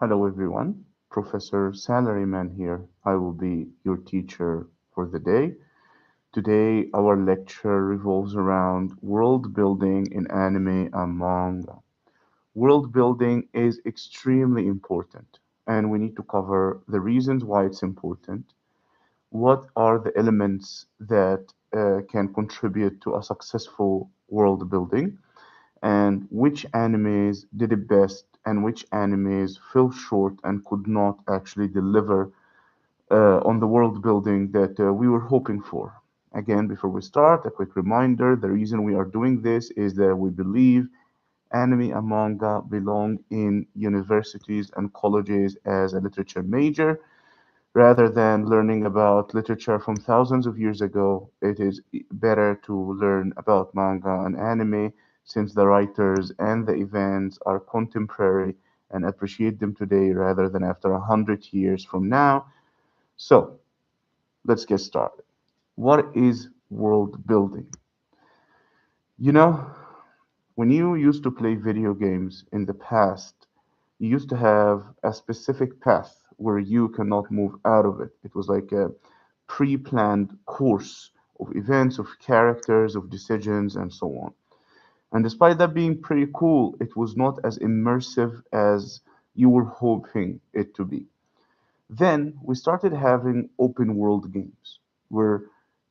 Hello everyone, Professor Salaryman here. I will be your teacher for the day. Today our lecture revolves around world building in anime and manga. World building is extremely important and we need to cover the reasons why it's important. What are the elements that can contribute to a successful world building? And which animes did it best and which animes fell short and could not actually deliver on the world building that we were hoping for. Again, before we start, a quick reminder, the reason we are doing this is that we believe anime and manga belong in universities and colleges as a literature major. Rather than learning about literature from thousands of years ago, it is better to learn about manga and anime since the writers and the events are contemporary and appreciate them today rather than after 100 years from now. So, let's get started. What is world building? You know, when you used to play video games in the past, you used to have a specific path where you cannot move out of it. It was like a pre planned course of events, of characters, of decisions, and so on. And despite that being pretty cool, it was not as immersive as you were hoping it to be. Then we started having open world games where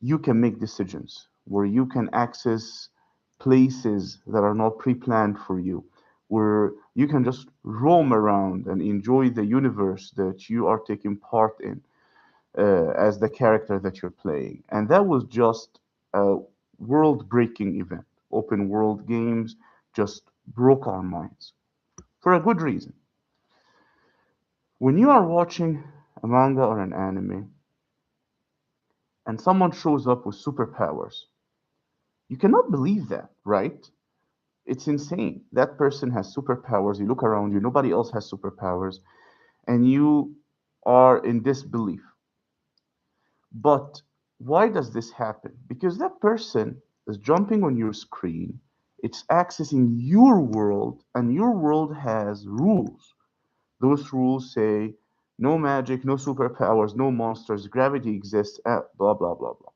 you can make decisions, where you can access places that are not pre planned for you, where you can just roam around and enjoy the universe that you are taking part in as the character that you're playing. And that was just a world breaking event. Open world games just broke our minds for a good reason. When you are watching a manga or an anime and someone shows up with superpowers, you cannot believe that, right? It's insane. That person has superpowers. You look around you, nobody else has superpowers, and you are in disbelief. But why does this happen? Because that person is jumping on your screen, it's accessing your world, and your world has rules. Those rules say no magic, no superpowers, no monsters, gravity exists, blah, blah, blah, blah.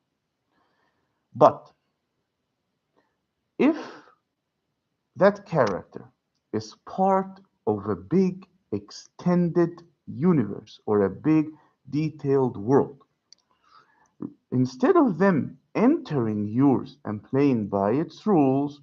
But if that character is part of a big extended universe or a big detailed world, instead of them entering yours and playing by its rules,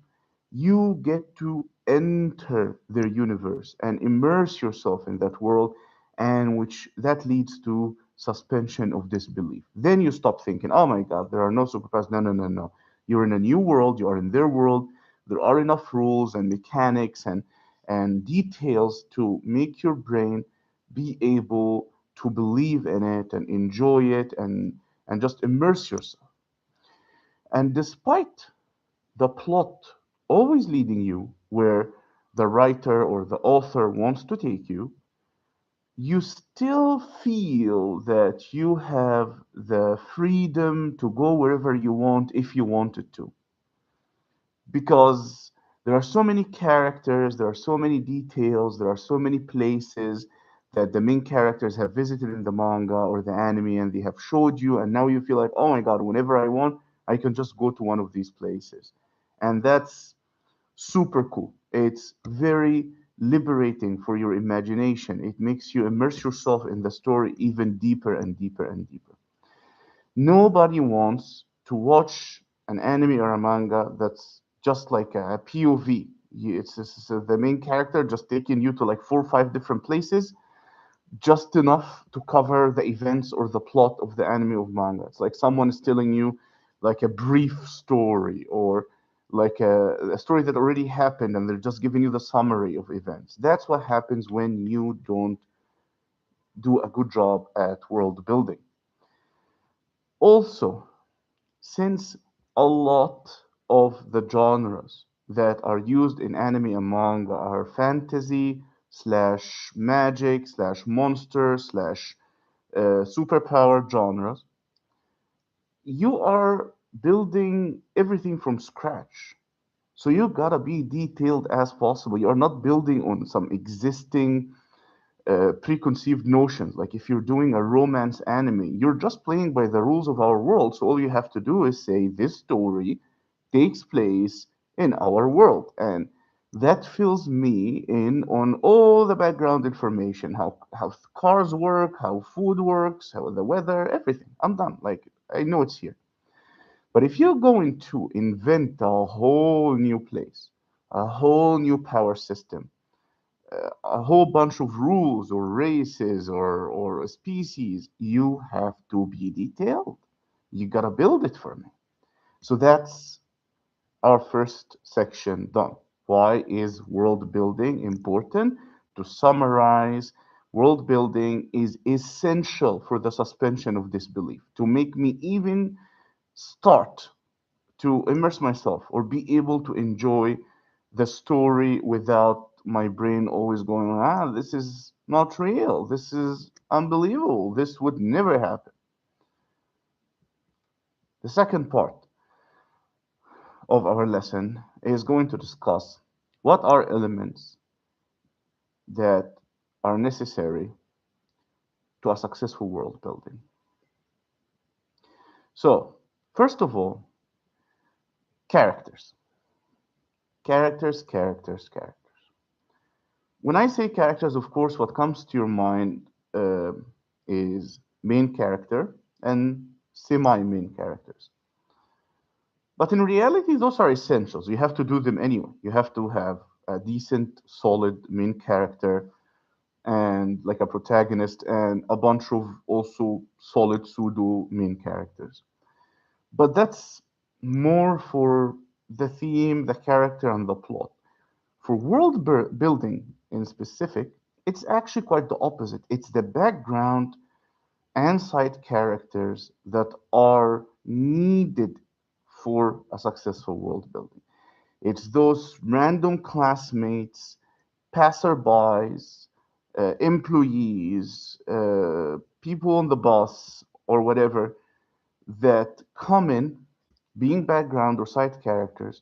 you get to enter their universe and immerse yourself in that world, and which that leads to suspension of disbelief. Then you stop thinking, oh my God, there are no superpowers. No, no, no, no. You're in a new world, you are in their world. There are enough rules and mechanics and details to make your brain be able to believe in it and enjoy it and just immerse yourself. And despite the plot always leading you where the writer or the author wants to take you, you still feel that you have the freedom to go wherever you want if you wanted to. Because there are so many characters, there are so many details, there are so many places that the main characters have visited in the manga or the anime and they have showed you, and now you feel like, oh my god, whenever I want, I can just go to one of these places. And that's super cool. It's very liberating for your imagination. It makes you immerse yourself in the story even deeper and deeper and deeper. Nobody wants to watch an anime or a manga that's just like a POV. It's the main character just taking you to like four or five different places, just enough to cover the events or the plot of the anime or manga. It's like someone is telling you like a brief story or like a story that already happened and they're just giving you the summary of events. That's what happens when you don't do a good job at world building. Also, since a lot of the genres that are used in anime and manga are fantasy slash magic slash monster slash superpower genres, you are building everything from scratch. So you gotta be detailed as possible. You are not building on some existing preconceived notions. Like if you're doing a romance anime, you're just playing by the rules of our world. So all you have to do is say this story takes place in our world, and that fills me in on all the background information, how cars work, how food works, how the weather, everything. I'm done. Like I know it's here. But if you're going to invent a whole new place, a whole new power system, a whole bunch of rules or races or species, you have to be detailed. You gotta build it for me. So that's our first section done. Why is world building important? To summarize, world building is essential for the suspension of disbelief, to make me even start to immerse myself or be able to enjoy the story without my brain always going, this is not real. This is unbelievable. This would never happen. The second part of our lesson is going to discuss what are elements that are necessary to a successful world building. So, first of all, characters. Characters. When I say characters, of course, what comes to your mind is main character and semi main characters. But in reality, those are essentials. You have to do them anyway. You have to have a decent, solid main character and like a protagonist and a bunch of also solid pseudo main characters. But that's more for the theme, the character, and the plot. For building in specific, it's actually quite the opposite. It's the background and side characters that are needed for a successful world building. It's those random classmates, passerbys, employees, people on the bus, or whatever that come in being background or side characters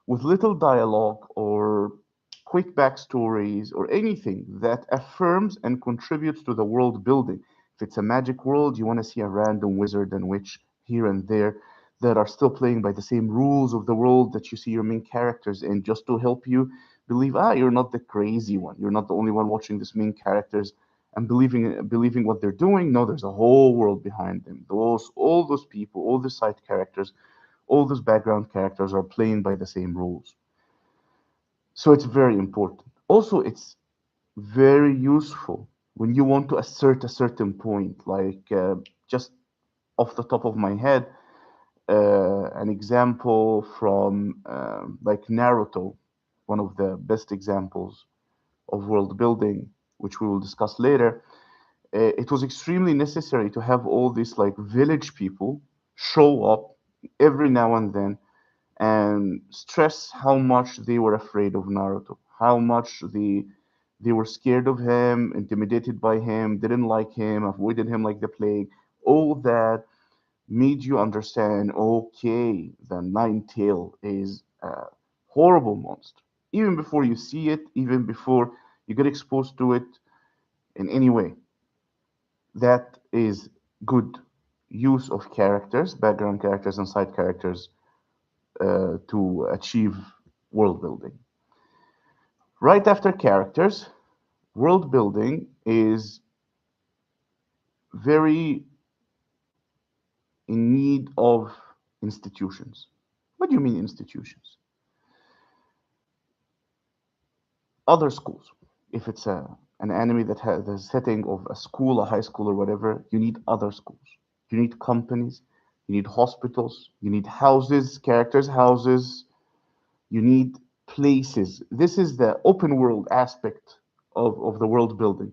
with little dialogue or quick backstories or anything that affirms and contributes to the world building. If it's a magic world, you want to see a random wizard and witch here and there that are still playing by the same rules of the world that you see your main characters in, just to help you believe, you're not the crazy one. You're not the only one watching these main characters and believing what they're doing. No, there's a whole world behind them. All those people, all the side characters, all those background characters are playing by the same rules. So it's very important. Also, it's very useful when you want to assert a certain point, like just off the top of my head, an example from like Naruto, one of the best examples of world building, which we will discuss later. It was extremely necessary to have all these like village people show up every now and then and stress how much they were afraid of Naruto, how much they were scared of him, intimidated by him, didn't like him, avoided him like the plague. All that made you understand, okay, the Nine Tail is a horrible monster. Even before you see it, even before you get exposed to it in any way. That is good use of characters, background characters and side characters to achieve world building. Right after characters, world building is very in need of institutions. What do you mean institutions? Other schools. If it's an anime that has the setting of a school, a high school, or whatever, you need other schools. You need companies. You need hospitals. You need houses, characters' houses. You need places. This is the open world aspect of the world building.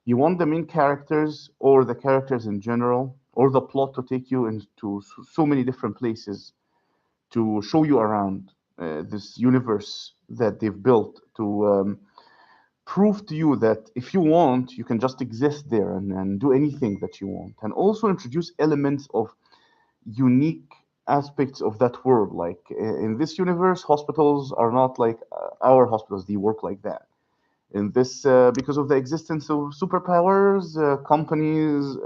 You want the main characters or the characters in general or the plot to take you into so many different places to show you around this universe that they've built to prove to you that if you want, you can just exist there and do anything that you want. And also introduce elements of unique aspects of that world. Like in this universe, hospitals are not like our hospitals, they work like that. In this, because of the existence of superpowers, companies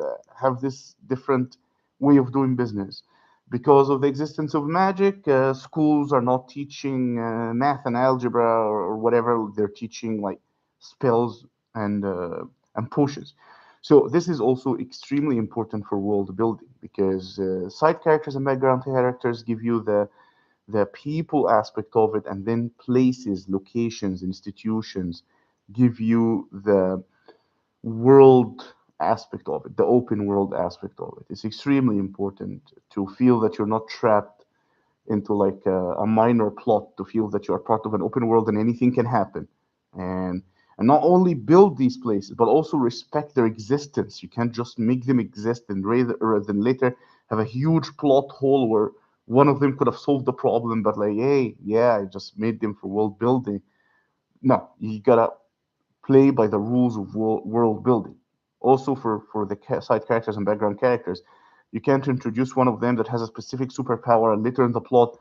have this different way of doing business. Because of the existence of magic, schools are not teaching math and algebra or whatever. They're teaching like spells and potions. So this is also extremely important for world building because side characters and background characters give you the people aspect of it, and then places, locations, institutions give you the world aspect of it, the open world aspect of it. It's extremely important to feel that you're not trapped into like a minor plot, to feel that you are part of an open world and anything can happen. And and not only build these places, but also respect their existence. You can't just make them exist and rather than later have a huge plot hole where one of them could have solved the problem, but like, hey, yeah, I just made them for world building. No, you gotta play by the rules of world building. Also, for the side characters and background characters, you can't introduce one of them that has a specific superpower and later in the plot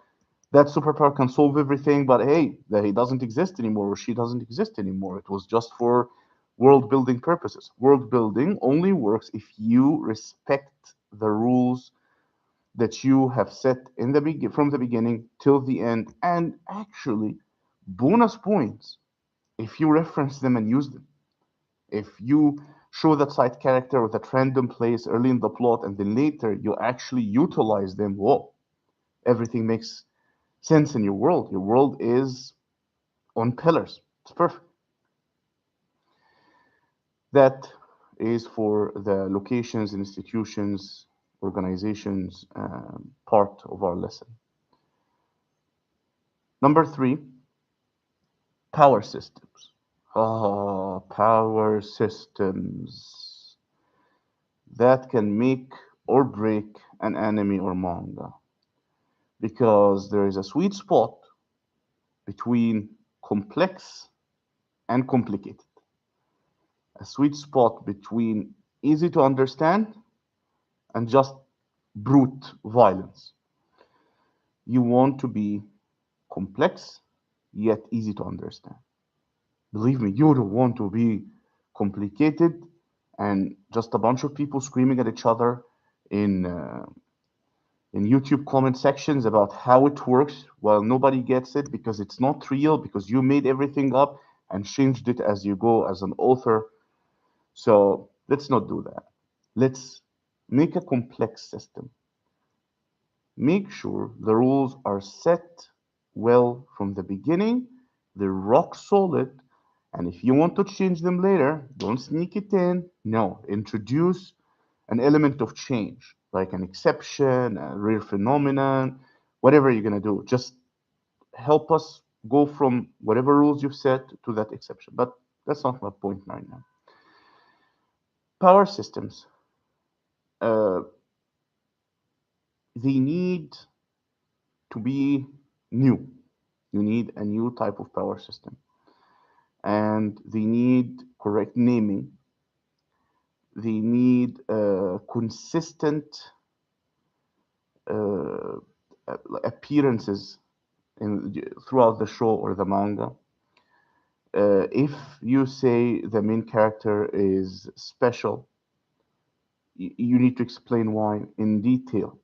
that superpower can solve everything, but hey, that he doesn't exist anymore or she doesn't exist anymore. It was just for world building purposes. World building only works if you respect the rules that you have set in from the beginning till the end, and actually bonus points if you reference them and use them. If you show that side character or that random place early in the plot and then later you actually utilize them, whoa, everything makes sense in your world. Your world is on pillars. It's perfect. That is for the locations, institutions, organizations part of our lesson. Number three, power systems. Oh, power systems that can make or break an anime or manga because there is a sweet spot between complex and complicated, a sweet spot between easy to understand and just brute violence. You want to be complex yet easy to understand. Believe me, you don't want to be complicated and just a bunch of people screaming at each other in in YouTube comment sections about how it works while nobody gets it because it's not real, because you made everything up and changed it as you go as an author. So let's not do that. Let's make a complex system. Make sure the rules are set well from the beginning, they're rock solid, and if you want to change them later, don't sneak it in. No, introduce an element of change, like an exception, a rare phenomenon, whatever you're going to do. Just help us go from whatever rules you've set to that exception. But that's not my point right now. Power systems, uh, they need to be new. You need a new type of power system, and they need correct naming. They need consistent uh, appearances throughout the show or the manga. If you say the main character is special, you need to explain why in detail.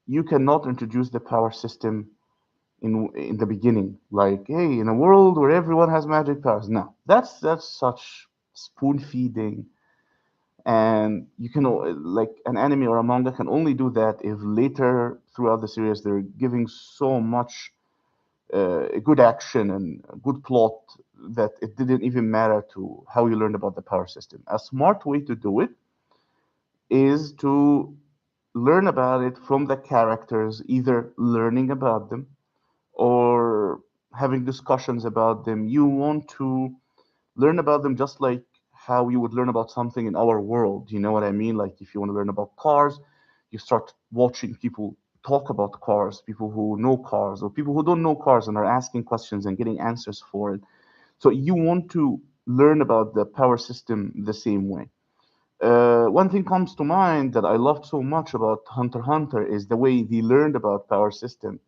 You cannot introduce the power system in the beginning, like, hey, in a world where everyone has magic powers. No, that's such spoon feeding, and you can like an anime or a manga can only do that if later throughout the series they're giving so much good action and a good plot that it didn't even matter to how you learned about the power system. A smart way to do it is to learn about it from the characters, either learning about them or having discussions about them. You want to learn about them just like how you would learn about something in our world. You know what I mean? Like if you want to learn about cars, you start watching people talk about cars, people who know cars or people who don't know cars and are asking questions and getting answers for it. So you want to learn about the power system the same way. One thing comes to mind that I loved so much about Hunter x Hunter is the way they learned about power system,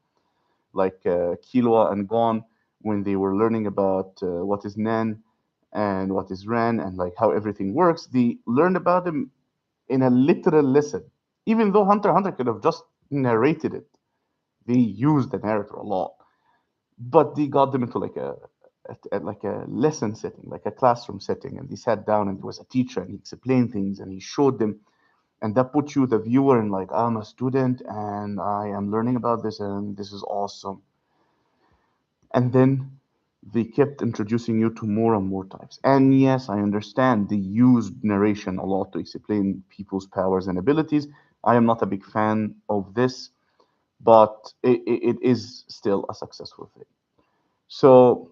like Killua and Gon when they were learning about what is Nen, and what is Ren and like how everything works. They learned about them in a literal lesson. Even though Hunter x Hunter could have just narrated it, they used the narrator a lot, but they got them into like a lesson setting, like a classroom setting, and they sat down and there was a teacher and he explained things and he showed them, and that puts you, the viewer, in like, I'm a student and I am learning about this and this is awesome. And then they kept introducing you to more and more types. And yes, I understand they used narration a lot to explain people's powers and abilities. I am not a big fan of this, but it is still a successful thing. So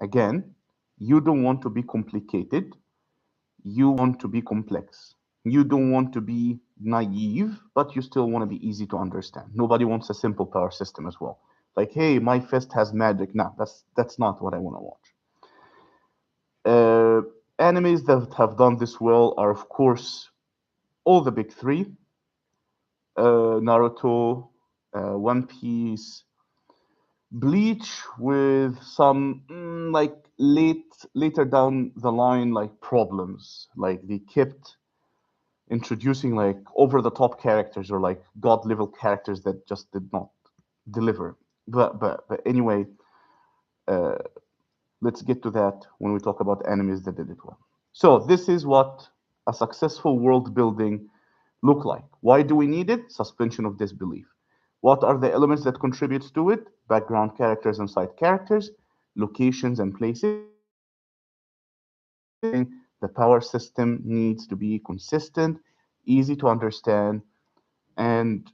again, you don't want to be complicated, you want to be complex. You don't want to be naive, but you still want to be easy to understand. Nobody wants a simple power system as well. Like, hey, my fist has magic. No, that's not what I want to watch. Uh, Animes that have done this well are, of course, all the big three: Naruto, One Piece, Bleach, with some like later down the line like problems. Like they kept introducing like over the top characters or like god level characters that just did not deliver. But anyway, uh, let's get to that when we talk about enemies that did it well. So this is what a successful world building look like. Why do we need it? Suspension of disbelief. What are the elements that contributes to it? Background characters and side characters, locations and places, setting. The power system needs to be consistent, easy to understand, and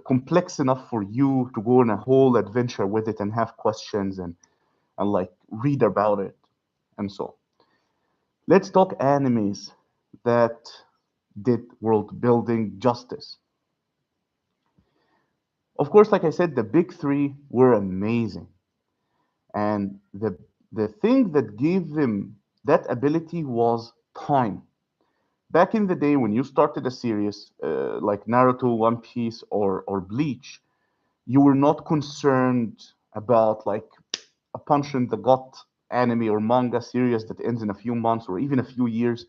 complex enough for you to go on a whole adventure with it and have questions and like read about it and so. Let's talk animes that did world building justice. Of course, like I said, the big three were amazing. And the thing that gave them that ability was time. Back in the day when you started a series like Naruto, One Piece, or Bleach, you were not concerned about like a punch in the gut anime or manga series that ends in a few months or even a few years,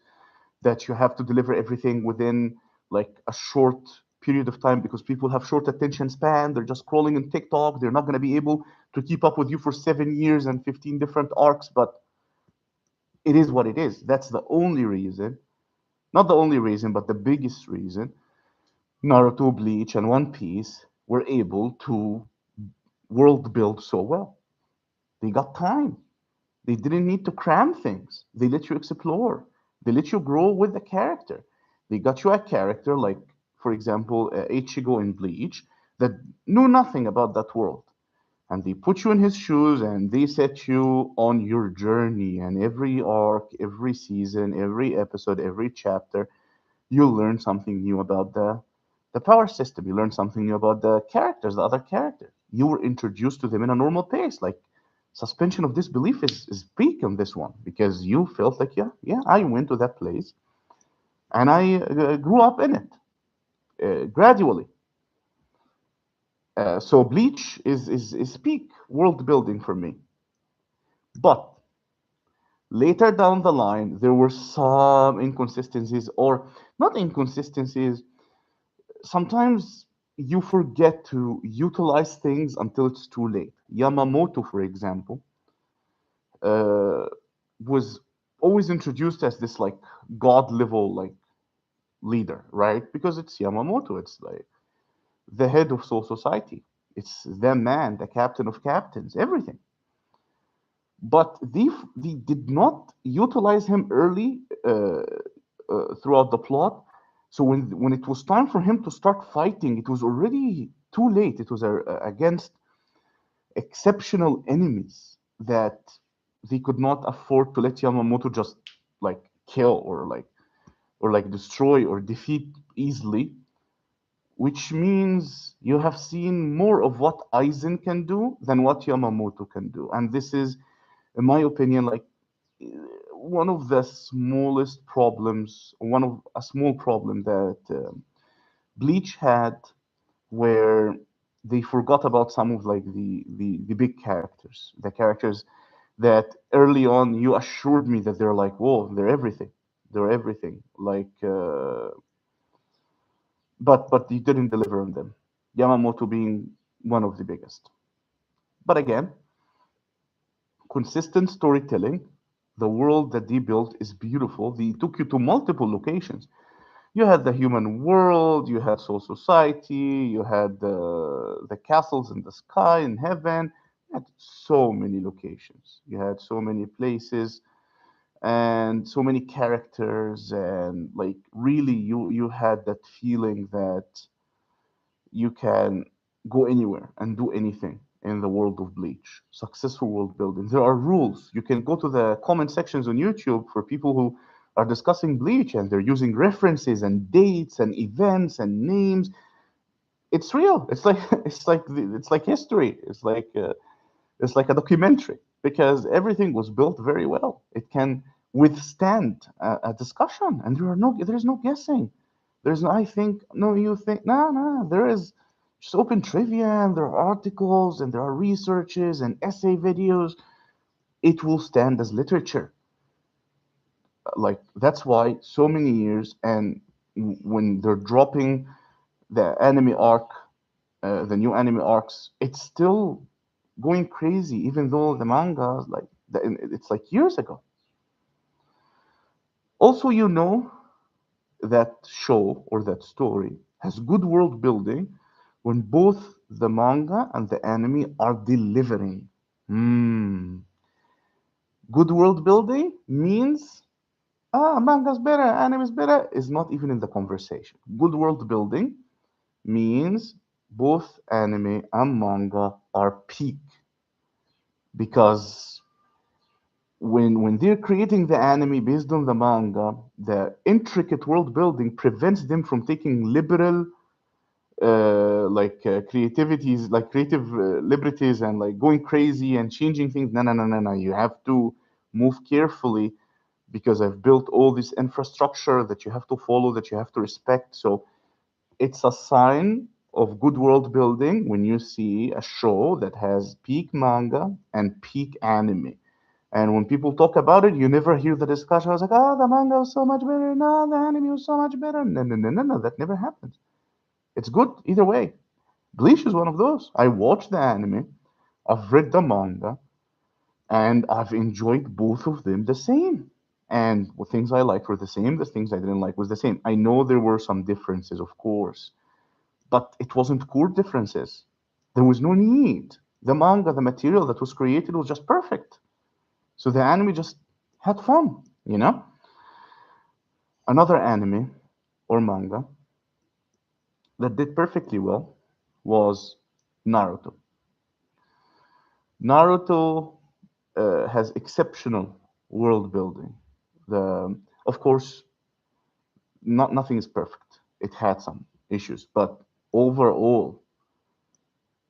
that you have to deliver everything within like a short period of time because people have short attention span. They're just scrolling in TikTok. They're not going to be able to keep up with you for 7 years and 15 different arcs, but it is what it is. That's the only reason, not the only reason, but the biggest reason Naruto, Bleach, and One Piece were able to world build so well. They got time. They didn't need to cram things. They let you explore. They let you grow with the character. They got you a character like, for example, Ichigo in Bleach that knew nothing about that world. And they put you in his shoes and they set you on your journey. And every arc, every season, every episode, every chapter, you learn something new about the power system. You learn something new about the characters, the other characters. You were introduced to them in a normal pace. Like suspension of disbelief is peak on this one because you felt like, yeah, I went to that place and I grew up in it gradually. So Bleach is peak world building for me. But later down the line, there were some inconsistencies, or not inconsistencies, sometimes you forget to utilize things until it's too late. Yamamoto, for example, uh, was always introduced as this like god level like leader, right? Because it's Yamamoto, it's like the head of Soul Society, it's the man, the captain of captains, everything. But they did not utilize him early throughout the plot. So when it was time for him to start fighting, it was already too late. It was against exceptional enemies that they could not afford to let Yamamoto just like kill or like destroy or defeat easily. Which means you have seen more of what Aizen can do than what Yamamoto can do, and this is, in my opinion, like one of the smallest problems, one of a small problem that Bleach had, where they forgot about some of like the big characters, the characters that early on you assured me that they're like, whoa, they're everything. They're everything. But you didn't deliver on them. Yamamoto being one of the biggest. But again, consistent storytelling. The world that they built is beautiful. They took you to multiple locations. You had the human world, you had soul society, you had the castles in the sky in heaven. You had so many locations. You had so many places and so many characters, and like really you had that feeling that you can go anywhere and do anything in the world of Bleach. Successful world building. There are rules. You can go to the comment sections on YouTube for people who are discussing Bleach and they're using references and dates and events and names. It's real. It's like it's like history. It's like a documentary because everything was built very well. It can withstand a discussion, and there's no guessing. There's no I think, no you think, no, no. There is just open trivia, and there are articles, and there are researches and essay videos. It will stand as literature. Like that's why so many years, and when they're dropping the anime arc, the new anime arcs, it's still going crazy, even though the manga, it's like years ago. Also, that show or that story has good world building when both the manga and the anime are delivering. Hmm. Good world building means manga's better, anime's better is not even in the conversation. Good world building means both anime and manga are peak because when they're creating the anime based on the manga, the intricate world building prevents them from taking liberal creativities, like creative liberties, and like going crazy and changing things. No, no, no, no, no. You have to move carefully because I've built all this infrastructure that you have to follow, that you have to respect. So it's a sign of good world building when you see a show that has peak manga and peak anime. And when people talk about it, you never hear the discussion. I was like, oh, the manga was so much better. No, the anime was so much better. No, no, no, no, no. That never happens. It's good either way. Bleach is one of those. I watched the anime, I've read the manga, and I've enjoyed both of them the same. And the things I liked were the same, the things I didn't like was the same. I know there were some differences, of course, but it wasn't core differences. There was no need. The manga, the material that was created was just perfect. So the anime just had fun. Another anime or manga that did perfectly well was Naruto. Naruto has exceptional world building. The Of course, nothing is perfect. It had some issues, but overall,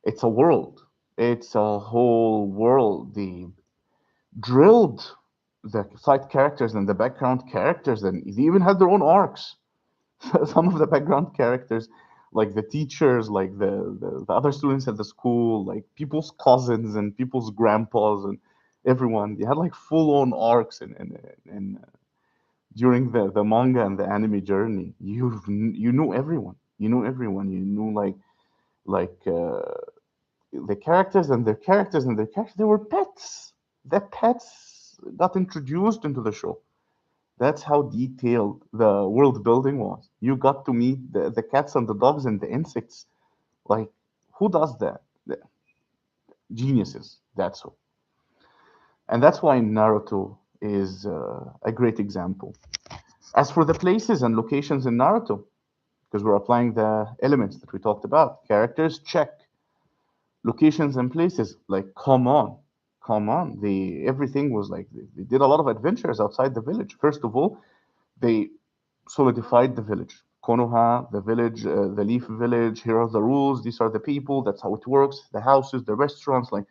it's a world. It's a whole world. They drilled the side characters and the background characters, and they even had their own arcs. Some of the background characters, like the teachers, like the other students at the school, like people's cousins and people's grandpas and everyone, they had like full on arcs and during the manga and the anime journey. You knew everyone. You knew everyone. You knew like the characters and their characters and their characters. They were pets. The pets got introduced into the show. That's how detailed the world building was. You got to meet the cats and the dogs and the insects. Like, who does that? The geniuses. That's who. And that's why Naruto is a great example. As for the places and locations in Naruto, because we're applying the elements that we talked about, characters, check. Locations and places, like, come on. Everything was like they did a lot of adventures outside the village. First of all, they solidified the village. Konoha, the village, the Leaf Village. Here are the rules. These are the people. That's how it works. The houses, the restaurants, like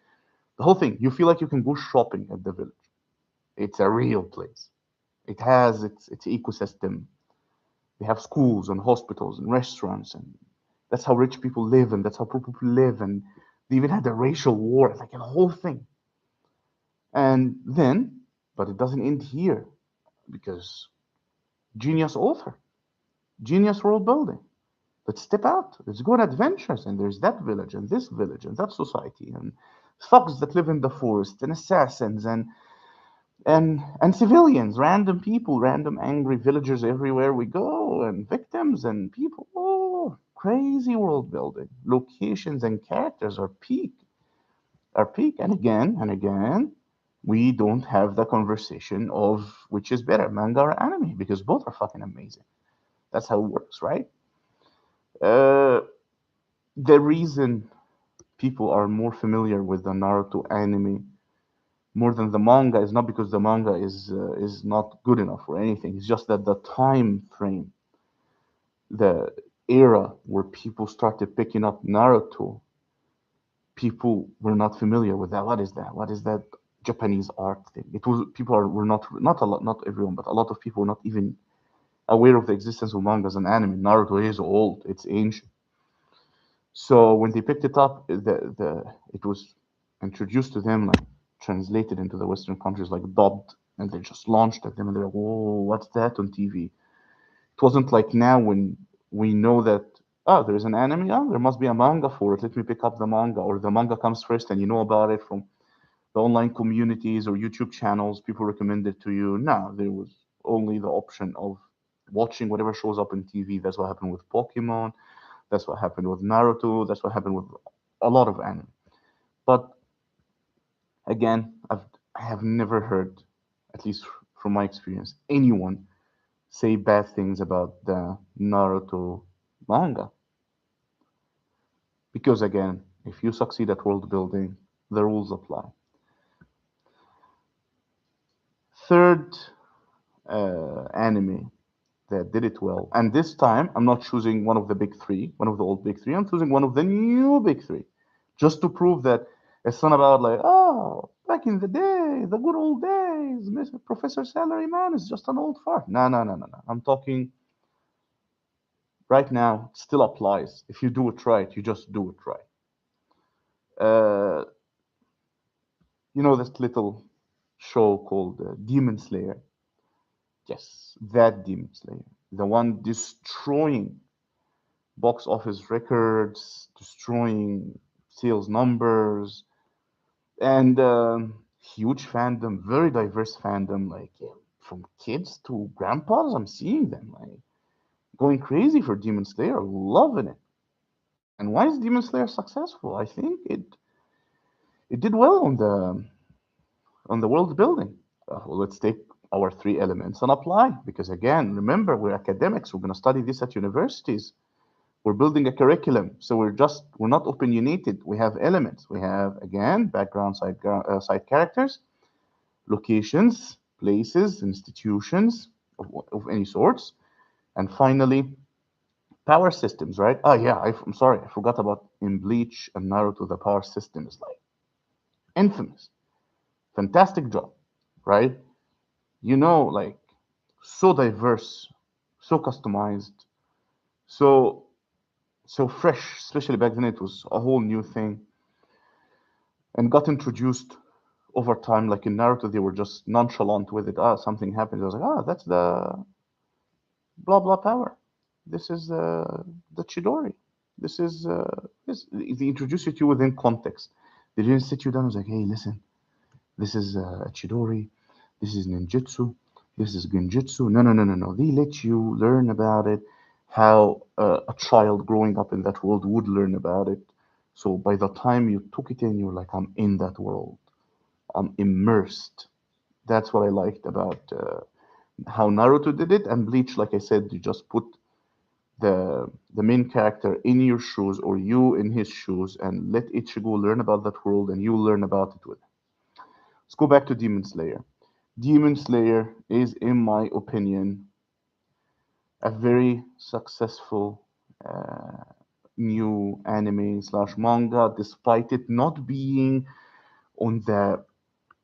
the whole thing. You feel like you can go shopping at the village. It's a real place. It has its ecosystem. They have schools and hospitals and restaurants, and that's how rich people live, and that's how poor people live. And they even had a racial war, like a whole thing. And then, but it doesn't end here because genius author, genius world building. Let's step out. Let's go on adventures. And there's that village and this village and that society and thugs that live in the forest and assassins and civilians, random people, random angry villagers everywhere we go, and victims and people. Oh, crazy world building. Locations and characters are peak. And again, we don't have the conversation of which is better, manga or anime, because both are fucking amazing. That's how it works, right? Uh, the reason people are more familiar with the Naruto anime more than the manga is not because the manga is not good enough or anything. It's just that the time frame, the era where people started picking up Naruto, people were not familiar with that. What is that? What is that Japanese art thing? It was people are were not a lot, not everyone, but a lot of people were not even aware of the existence of mangas and anime. Naruto is old. It's ancient. So when they picked it up, the it was introduced to them like translated into the Western countries like dubbed, and they just launched at them, and they're like, "Whoa, what's that on TV?" It wasn't like now when we know that there's an anime, there must be a manga for it. Let me pick up the manga, or the manga comes first, and you know about it from the online communities or YouTube channels. People recommend it to you. No, there was only the option of watching whatever shows up on TV. That's what happened with Pokemon. That's what happened with Naruto. That's what happened with a lot of anime. But again, I have never heard, at least from my experience, anyone say bad things about the Naruto manga. Because again, if you succeed at world building, the rules apply. Third anime that did it well, and this time I'm not choosing one of the big three, one of the old big three. I'm choosing one of the new big three, just to prove that it's not about like, oh, back in the day, the good old days, Mr. Professor Salaryman is just an old fart. No, no, no, no, no. I'm talking right now. It still applies. If you do it right, you just do it right. Uh, you know this little show called Demon Slayer. Yes, that Demon Slayer, the one destroying box office records, destroying sales numbers, and huge fandom, very diverse fandom. Like from kids to grandpas, I'm seeing them like going crazy for Demon Slayer, loving it. And why is Demon Slayer successful? I think it did well on the world building. Well, let's take our three elements and apply. Because again, remember, we're academics. We're going to study this at universities. We're building a curriculum, so we're not opinionated. We have elements. We have again background, side characters, locations, places, institutions of any sorts, and finally power systems. Right? Oh yeah, I'm sorry, I forgot about in Bleach and Naruto. The power system is like infamous. Fantastic job, right? Like so diverse, so customized, so so fresh. Especially back then, it was a whole new thing and got introduced over time. Like in Naruto, they were just nonchalant with it. Something happened. I was like, that's the blah blah power. This is the Chidori. This is this. They introduced it to you within context. They didn't sit you down and was like, hey, listen, this is Chidori. This is ninjutsu. This is genjutsu. No, no, no, no, no. They let you learn about it, how a child growing up in that world would learn about it. So by the time you took it in, you're like, I'm in that world. I'm immersed. That's what I liked about how Naruto did it, and Bleach. Like I said, you just put the main character in your shoes or you in his shoes, and let Ichigo learn about that world, and you learn about it with him. Let's go back to Demon Slayer. Demon Slayer is, in my opinion, a very successful uh, new anime slash manga, despite it not being on the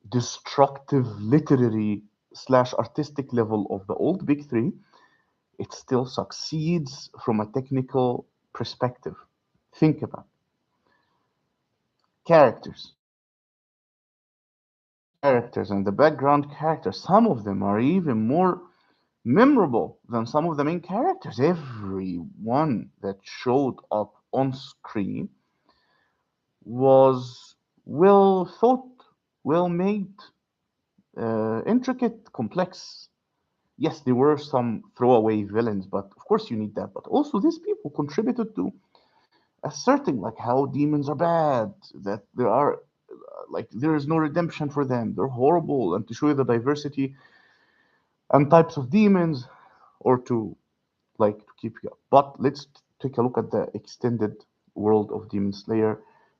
destructive literary slash artistic level of the old big three. It still succeeds from a technical perspective. Think about it. Characters, characters and the background characters, some of them are even more memorable than some of the main characters. Everyone that showed up on screen was well thought, well made, intricate, complex. Yes, there were some throwaway villains, but of course you need that. But also, these people contributed to asserting like how demons are bad, that there are like there is no redemption for them, they're horrible, and to show you the diversity and types of demons, or to like to keep you up. But let's take a look at the extended world of Demon Slayer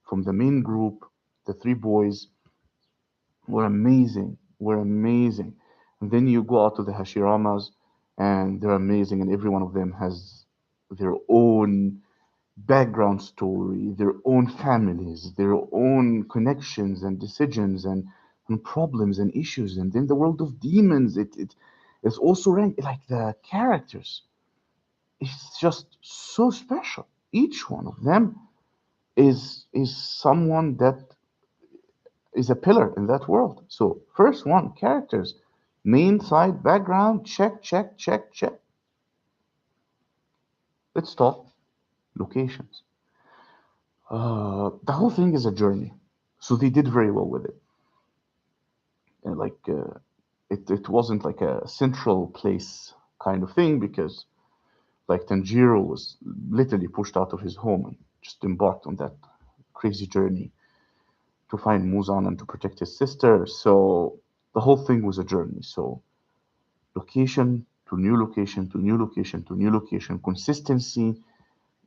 from the main group. The three boys were amazing, were amazing. And then you go out to the Hashiramas, and they're amazing, and every one of them has their own background story, their own families, their own connections and decisions and problems and issues. And then the world of demons, it's also ranked like the characters. It's just so special. Each one of them is someone that is a pillar in that world. So first one, characters, main side background, check, check, check, check. Let's talk locations. The whole thing is a journey, so they did very well with it. And it wasn't like a central place kind of thing because like Tanjiro was literally pushed out of his home and just embarked on that crazy journey to find Muzan and to protect his sister. So the whole thing was a journey. So location to new location to new location to new location, consistency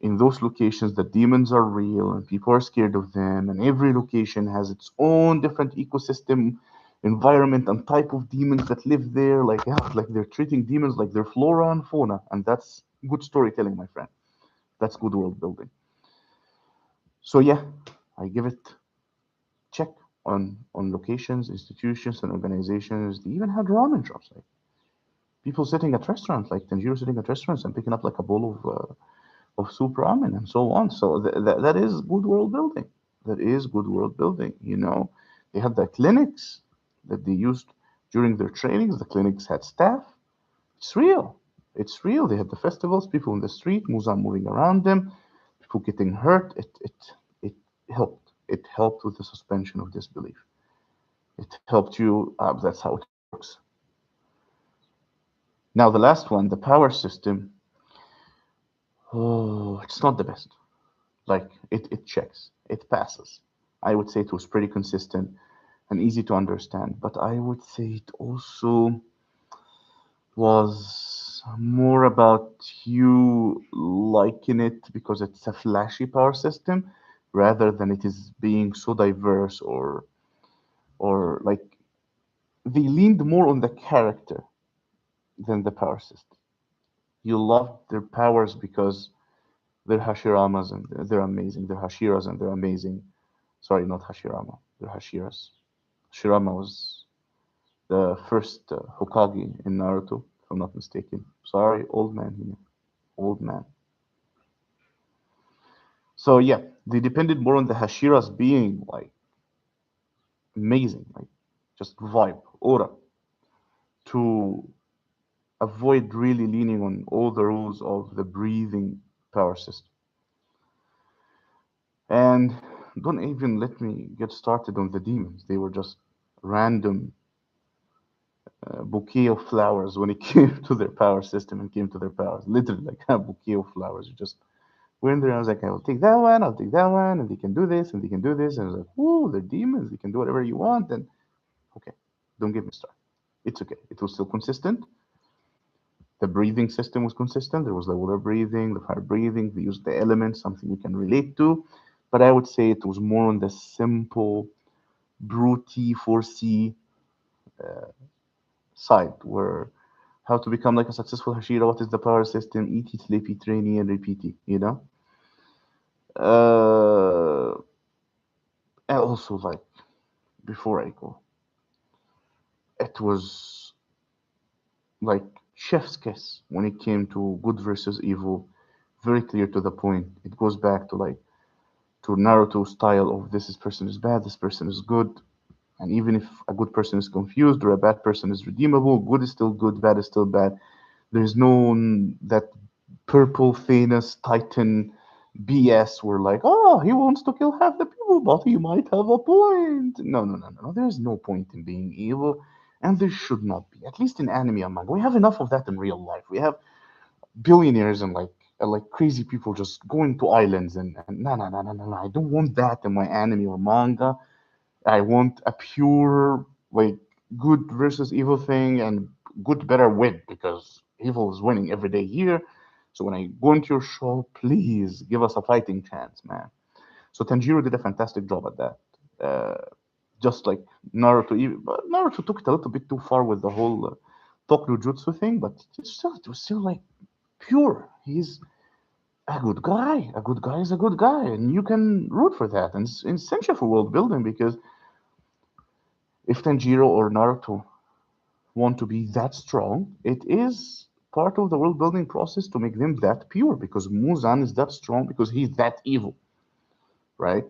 in those locations. The demons are real and people are scared of them, and every location has its own different ecosystem, environment, and type of demons that live there. Like yeah, like they're treating demons like they're flora and fauna, and that's good storytelling, my friend. That's good world building. So yeah, I give it check on locations, institutions, and organizations. They even had ramen shops, like people sitting at restaurants, like Tanjiro sitting at restaurants and picking up like a bowl of soup ramen and so on. So that is good world building. That is good world building. You know, they had the clinics that they used during their trainings. The clinics had staff. It's real. It's real. They had the festivals, people in the street, Muzan moving around them, people getting hurt. It helped. It helped with the suspension of disbelief. It helped you. That's how it works. Now the last one, the power system. Oh, it's not the best. Like it checks, it passes. I would say it was pretty consistent and easy to understand, but I would say it also was more about you liking it because it's a flashy power system rather than it is being so diverse or like they leaned more on the character than the power system. You loved their powers because they're Hashiramas and they're amazing. They're Hashiras and they're amazing. Sorry, not Hashirama. They're Hashiras. Shirama was the first Hokage in Naruto, if I'm not mistaken. Sorry, old man here. Old man. So yeah, they depended more on the Hashiras being like amazing, like just vibe, aura, to avoid really leaning on all the rules of the breathing power system. And don't even let me get started on the demons. They were just random bouquet of flowers when it came to their power system and came to their powers. Literally, like a bouquet of flowers. You just were in there. I was like, I'll take that one, I'll take that one, and they can do this, and they can do this. And I was like, oh, they're demons. They can do whatever you want. And okay, don't get me started. It's okay. It was still consistent. The breathing system was consistent. There was the water breathing, the fire breathing. They used the elements, something you can relate to. But I would say it was more on the simple, brute 4C side, where how to become like a successful Hashira, what is the power system, eat it, sleep it, train it, and repeat it, you know? And also, like, before I go, it was like chef's kiss when it came to good versus evil, very clear to the point. It goes back to like to Naruto style of this is person is bad, this person is good. And even if a good person is confused or a bad person is redeemable, good is still good, bad is still bad. There's no that purple Thanos Titan BS where like, oh, he wants to kill half the people, but he might have a point. No, no, no, no, no. There's no point in being evil, and there should not be. At least in anime and manga, we have enough of that in real life. We have billionaires and like crazy people just going to islands and no, no, no, no, no, no. I don't want that in my anime or manga. I want a pure like good versus evil thing, and good better win because evil is winning every day here. So when I go into your show, please give us a fighting chance, man. So Tanjiro did a fantastic job at that. Just like Naruto, but Naruto took it a little bit too far with the whole Tokyo Jutsu thing, but it was still like pure. He's a good guy. A good guy is a good guy, and you can root for that. And it's essential for world building because if Tanjiro or Naruto want to be that strong, it is part of the world building process to make them that pure because Muzan is that strong because he's that evil, right?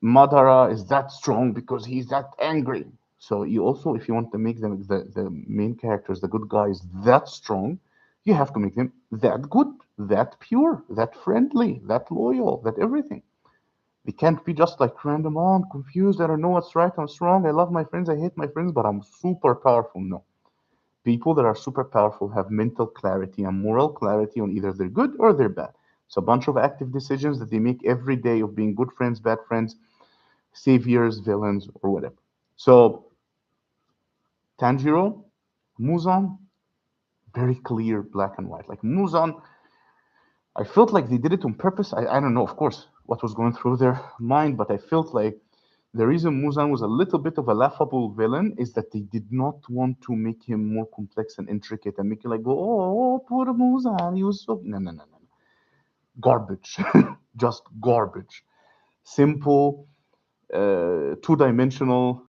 Madara is that strong because he's that angry. So you also, if you want to make them the main characters, the good guys, that strong, you have to make them that good, that pure, that friendly, that loyal, that everything. They can't be just like random. Oh, I'm confused. I don't know what's right. I'm strong. I love my friends. I hate my friends, but I'm super powerful. No. People that are super powerful have mental clarity and moral clarity on either they're good or they're bad. It's a bunch of active decisions that they make every day of being good friends, bad friends, saviors, villains, or whatever. So Tanjiro, Muzan, very clear, black and white. Like Muzan, I felt like they did it on purpose. I don't know, of course, what was going through their mind, but I felt like the reason Muzan was a little bit of a laughable villain is that they did not want to make him more complex and intricate and make you like go, oh, poor Muzan, he was so no, no, no, no, no. Garbage, just garbage. Simple, two-dimensional